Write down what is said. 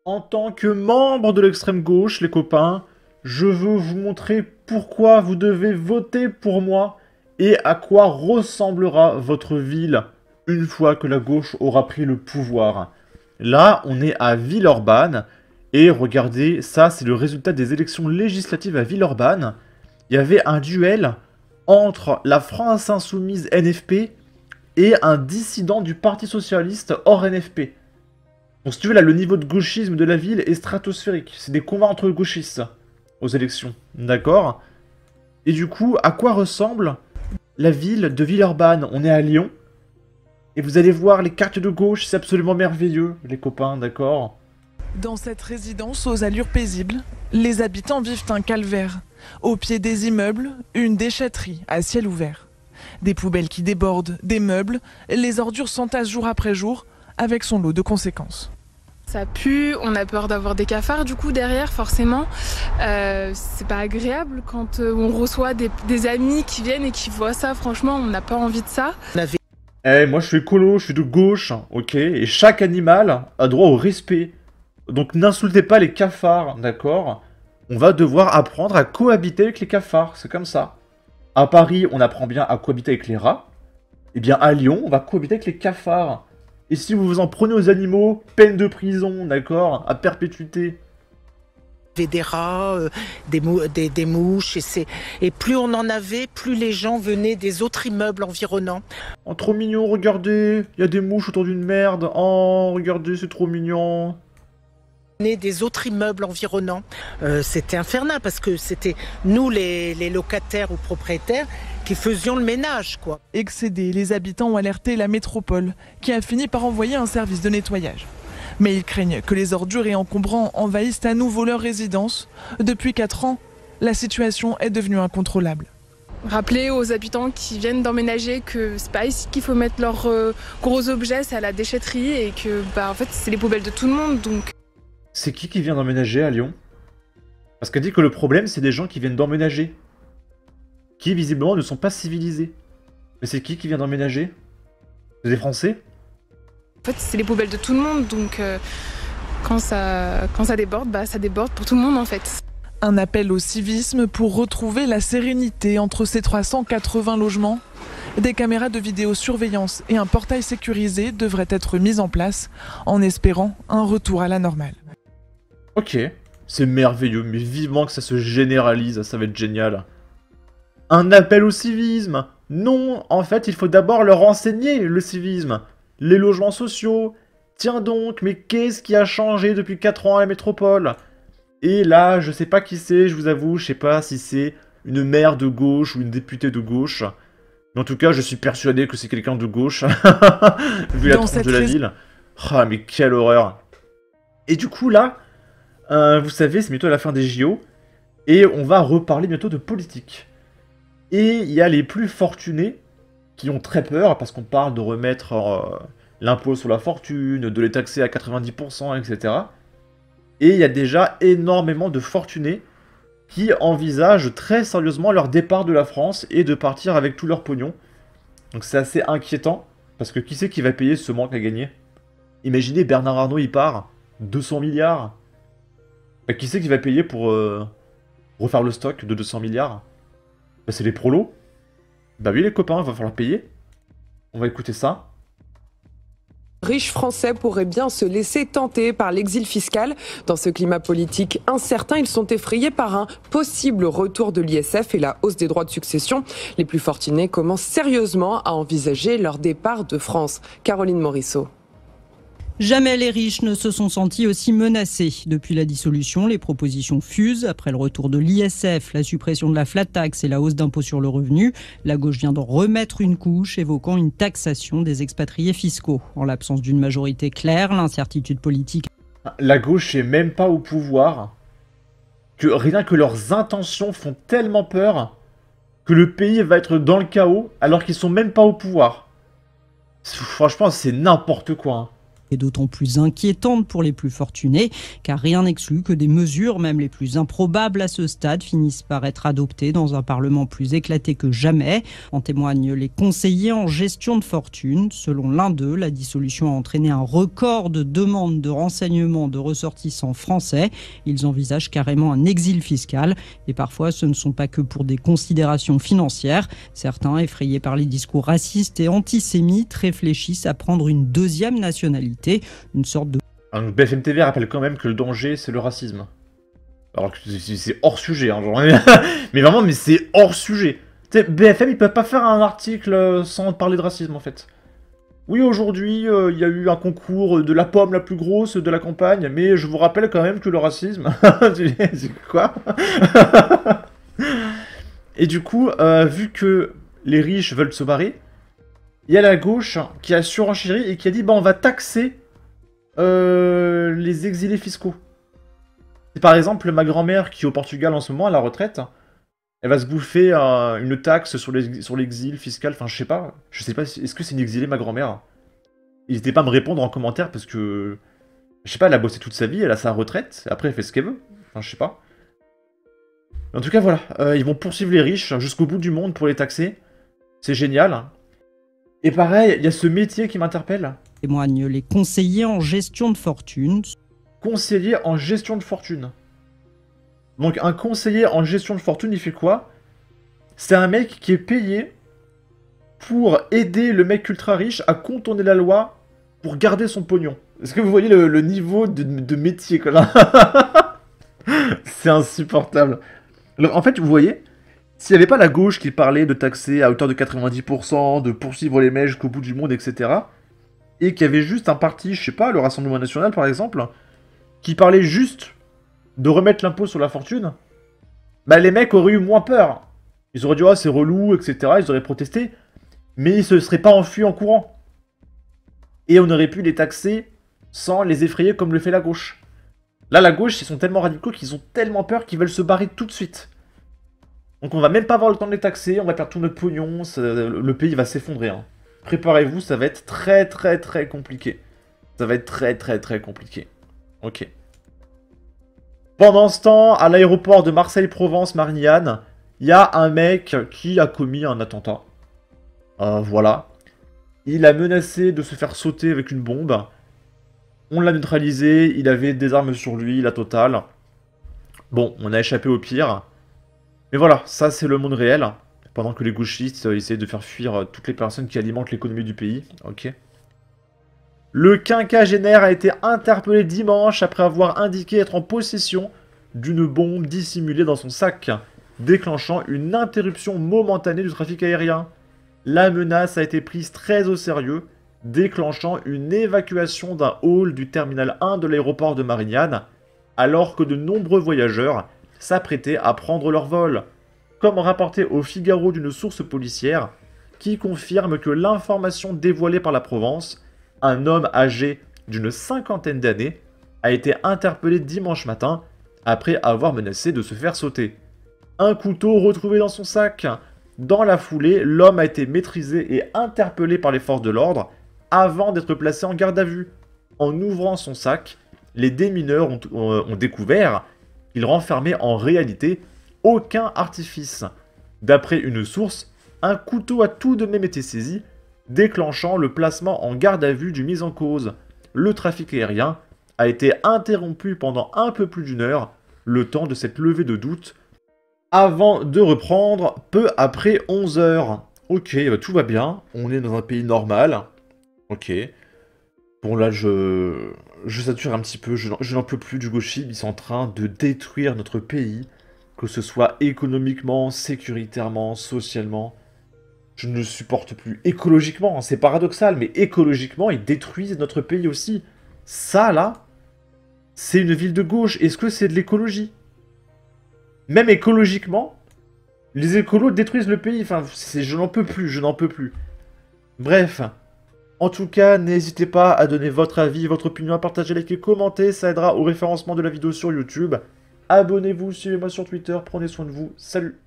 En tant que membre de l'extrême gauche, les copains, je veux vous montrer pourquoi vous devez voter pour moi et à quoi ressemblera votre ville une fois que la gauche aura pris le pouvoir. Là, on est à Villeurbanne et regardez, ça c'est le résultat des élections législatives à Villeurbanne. Il y avait un duel entre la France Insoumise NFP et un dissident du Parti Socialiste hors NFP. Donc si tu veux, là, le niveau de gauchisme de la ville est stratosphérique. C'est des combats entre gauchistes aux élections, d'accord? Et du coup, à quoi ressemble la ville de Villeurbanne? On est à Lyon, et vous allez voir les cartes de gauche, c'est absolument merveilleux, les copains, d'accord? Dans cette résidence aux allures paisibles, les habitants vivent un calvaire. Au pied des immeubles, une déchetterie à ciel ouvert. Des poubelles qui débordent, des meubles, les ordures s'entassent jour après jour, avec son lot de conséquences. Ça pue, on a peur d'avoir des cafards du coup derrière forcément. C'est pas agréable quand on reçoit des amis qui viennent et qui voient ça, franchement on n'a pas envie de ça. Eh, moi je suis écolo, je suis de gauche, ok? Et chaque animal a droit au respect. Donc n'insultez pas les cafards, d'accord? On va devoir apprendre à cohabiter avec les cafards, c'est comme ça. À Paris, on apprend bien à cohabiter avec les rats. Eh bien à Lyon, on va cohabiter avec les cafards. Et si vous vous en prenez aux animaux, peine de prison, d'accord? À perpétuité. Des rats, des mouches, et plus on en avait, plus les gens venaient des autres immeubles environnants. Oh, trop mignon, regardez, il y a des mouches autour d'une merde. Oh, regardez, c'est trop mignon. Des autres immeubles environnants. C'était infernal parce que c'était nous les locataires ou propriétaires qui faisions le ménage, quoi. Excédés, les habitants ont alerté la métropole, qui a fini par envoyer un service de nettoyage. Mais ils craignent que les ordures et encombrants envahissent à nouveau leur résidence. Depuis 4 ans, la situation est devenue incontrôlable. Rappeler aux habitants qui viennent d'emménager que c'est pas ici qu'il faut mettre leurs gros objets, c'est à la déchetterie et que en fait c'est les poubelles de tout le monde donc. C'est qui vient d'emménager à Lyon? Parce qu'elle dit que le problème, c'est des gens qui viennent d'emménager. Qui, visiblement, ne sont pas civilisés. Mais c'est qui vient d'emménager? C'est des Français? En fait, c'est les poubelles de tout le monde, donc quand ça déborde, ça déborde pour tout le monde en fait. Un appel au civisme pour retrouver la sérénité entre ces 380 logements. Des caméras de vidéosurveillance et un portail sécurisé devraient être mis en place en espérant un retour à la normale. Ok, c'est merveilleux, mais vivement que ça se généralise, ça va être génial. Un appel au civisme! Non, en fait, il faut d'abord leur enseigner le civisme. Les logements sociaux. Tiens donc, mais qu'est-ce qui a changé depuis 4 ans à la métropole? Et là, je sais pas qui c'est, je vous avoue, je sais pas si c'est une maire de gauche ou une députée de gauche. Mais en tout cas, je suis persuadé que c'est quelqu'un de gauche, vu la tronche de la ville. Ah, mais quelle horreur! Et du coup, là, vous savez, c'est bientôt la fin des JO, et on va reparler bientôt de politique. Et il y a les plus fortunés qui ont très peur, parce qu'on parle de remettre l'impôt sur la fortune, de les taxer à 90%, etc. Et il y a déjà énormément de fortunés qui envisagent très sérieusement leur départ de la France et de partir avec tout leur pognon. Donc c'est assez inquiétant, parce que qui c'est qui va payer ce manque à gagner? Imaginez Bernard Arnault, il part, 200 milliards. Bah, qui c'est qui va payer pour refaire le stock de 200 milliards? Bah, c'est les prolos. Bah oui les copains, va falloir payer. On va écouter ça. Riches Français pourraient bien se laisser tenter par l'exil fiscal. Dans ce climat politique incertain, ils sont effrayés par un possible retour de l'ISF et la hausse des droits de succession. Les plus fortunés commencent sérieusement à envisager leur départ de France. Caroline Morisseau. Jamais les riches ne se sont sentis aussi menacés. Depuis la dissolution, les propositions fusent. Après le retour de l'ISF, la suppression de la flat tax et la hausse d'impôt sur le revenu, la gauche vient de remettre une couche, évoquant une taxation des expatriés fiscaux. En l'absence d'une majorité claire, l'incertitude politique... La gauche est même pas au pouvoir, que rien que leurs intentions font tellement peur que le pays va être dans le chaos alors qu'ils sont même pas au pouvoir. Franchement, c'est n'importe quoi. Hein. est d'autant plus inquiétante pour les plus fortunés, car rien n'exclut que des mesures, même les plus improbables à ce stade, finissent par être adoptées dans un Parlement plus éclaté que jamais. En témoignent les conseillers en gestion de fortune. Selon l'un d'eux, la dissolution a entraîné un record de demandes de renseignements de ressortissants français. Ils envisagent carrément un exil fiscal. Et parfois, ce ne sont pas que pour des considérations financières. Certains, effrayés par les discours racistes et antisémites, réfléchissent à prendre une deuxième nationalité. Une sorte de... BFM TV rappelle quand même que le danger, c'est le racisme. Alors que c'est hors sujet, hein, genre... mais vraiment, mais c'est hors sujet. Tu sais, BFM, ils peuvent pas faire un article sans parler de racisme, en fait. Oui, aujourd'hui, il y a eu un concours de la pomme la plus grosse de la campagne, mais je vous rappelle quand même que le racisme... c'est quoi? Et du coup, vu que les riches veulent se barrer, il y a la gauche qui a surenchéri et qui a dit bah on va taxer les exilés fiscaux. C'est par exemple ma grand-mère qui est au Portugal en ce moment à la retraite, elle va se bouffer une taxe sur l'exil fiscal, enfin je sais pas est-ce que c'est une exilée ma grand-mère? N'hésitez pas à me répondre en commentaire parce que, je sais pas, elle a bossé toute sa vie, elle a sa retraite, après elle fait ce qu'elle veut, enfin je sais pas. En tout cas voilà, ils vont poursuivre les riches jusqu'au bout du monde pour les taxer, c'est génial. Et pareil, il y a ce métier qui m'interpelle. Témoignent les conseillers en gestion de fortune. Conseiller en gestion de fortune. Donc un conseiller en gestion de fortune, il fait quoi? C'est un mec qui est payé pour aider le mec ultra riche à contourner la loi pour garder son pognon. Est-ce que vous voyez le niveau de métier quoi là? C'est insupportable. Alors, en fait, vous voyez, s'il n'y avait pas la gauche qui parlait de taxer à hauteur de 90%, de poursuivre les mecs jusqu'au bout du monde, etc., et qu'il y avait juste un parti, je sais pas, le Rassemblement National par exemple, qui parlait juste de remettre l'impôt sur la fortune, bah les mecs auraient eu moins peur. Ils auraient dit « Ah, c'est relou, etc. » Ils auraient protesté, mais ils se seraient pas enfuis en courant. Et on aurait pu les taxer sans les effrayer comme le fait la gauche. Là, la gauche, ils sont tellement radicaux qu'ils ont tellement peur qu'ils veulent se barrer tout de suite. Donc on va même pas avoir le temps de les taxer, on va perdre tout notre pognon, le pays va s'effondrer. Hein. Préparez-vous, ça va être très très très compliqué. Ça va être très très très compliqué. Ok. Pendant ce temps, à l'aéroport de Marseille-Provence-Marignane, il y a un mec qui a commis un attentat. Voilà. Il a menacé de se faire sauter avec une bombe. On l'a neutralisé, il avait des armes sur lui, la totale. Bon, on a échappé au pire. Mais voilà, ça c'est le monde réel. Pendant que les gauchistes essaient de faire fuir toutes les personnes qui alimentent l'économie du pays. Ok. Le quinquagénaire a été interpellé dimanche après avoir indiqué être en possession d'une bombe dissimulée dans son sac, déclenchant une interruption momentanée du trafic aérien. La menace a été prise très au sérieux, déclenchant une évacuation d'un hall du terminal 1 de l'aéroport de Marignane, alors que de nombreux voyageurs s'apprêtaient à prendre leur vol, comme rapporté au Figaro d'une source policière, qui confirme que l'information dévoilée par la Provence, un homme âgé d'une cinquantaine d'années, a été interpellé dimanche matin après avoir menacé de se faire sauter. Un couteau retrouvé dans son sac. Dans la foulée, l'homme a été maîtrisé et interpellé par les forces de l'ordre avant d'être placé en garde à vue. En ouvrant son sac, les démineurs ont découvert qu'il renfermait en réalité aucun artifice. D'après une source, un couteau a tout de même été saisi, déclenchant le placement en garde à vue du mis en cause. Le trafic aérien a été interrompu pendant un peu plus d'une heure, le temps de cette levée de doute, avant de reprendre peu après 11 h. Ok, bah tout va bien, on est dans un pays normal. Ok. Bon là je sature un petit peu, je n'en peux plus du gauchisme, ils sont en train de détruire notre pays, que ce soit économiquement, sécuritairement, socialement. Je ne supporte plus. Écologiquement, c'est paradoxal, mais écologiquement, ils détruisent notre pays aussi. Ça, là, c'est une ville de gauche. Est-ce que c'est de l'écologie? Même écologiquement, les écolos détruisent le pays. Enfin, je n'en peux plus, je n'en peux plus. Bref. En tout cas, n'hésitez pas à donner votre avis, votre opinion, à partager, liker, commenter. Ça aidera au référencement de la vidéo sur YouTube. Abonnez-vous, suivez-moi sur Twitter. Prenez soin de vous. Salut!